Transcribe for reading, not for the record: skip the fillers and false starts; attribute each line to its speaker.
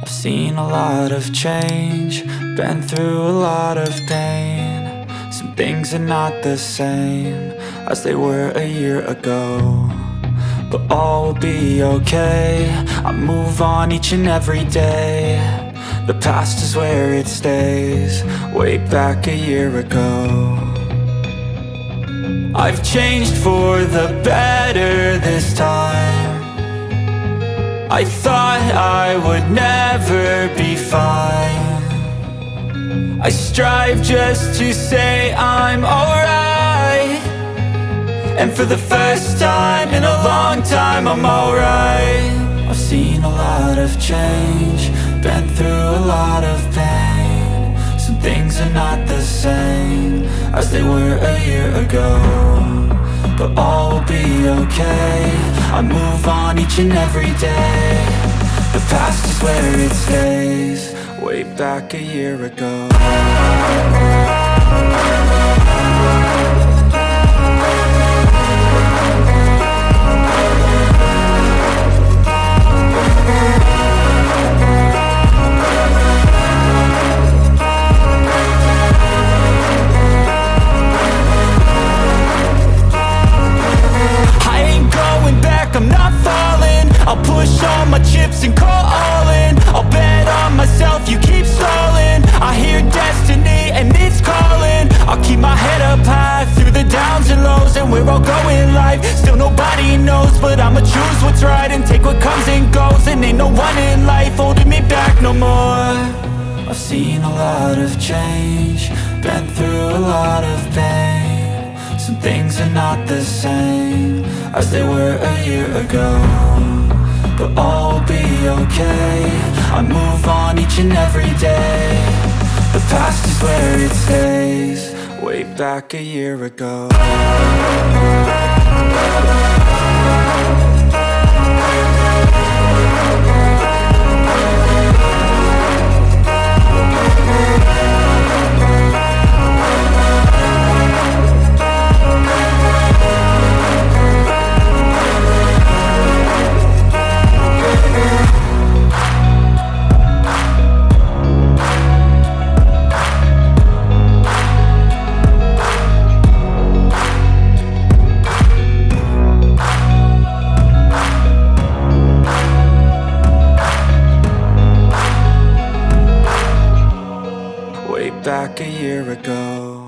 Speaker 1: I've seen a lot of change, been through a lot of pain. Some things are not the same as they were a year ago, but all will be okay. I move on each and every day. The past is where it stays, way back a year ago. I've changed for the better this time. I thought I would never be fine. I strive just to say I'm alright, and for the first time in a long time I'm alright. I've seen a lot of change, been through a lot of pain. Some things are not the same as they were a year ago, but all will be okay. I move on each and every day. The past is where it stays, way back a year ago. I'm not falling, I'll push all my chips and call all in. I'll bet on myself, you keep stalling. I hear destiny and it's calling. I'll keep my head up high through the downs and lows, and we're all going life. Still nobody knows, but I'ma choose what's right and take what comes and goes. And ain't no one in life holding me back no more. I've seen a lot of change, been through a lot of pain. Some things are not the same as they were a year ago, but all will be okay. I move on each and every day. The past is where it stays, way back a year ago. Back a year ago.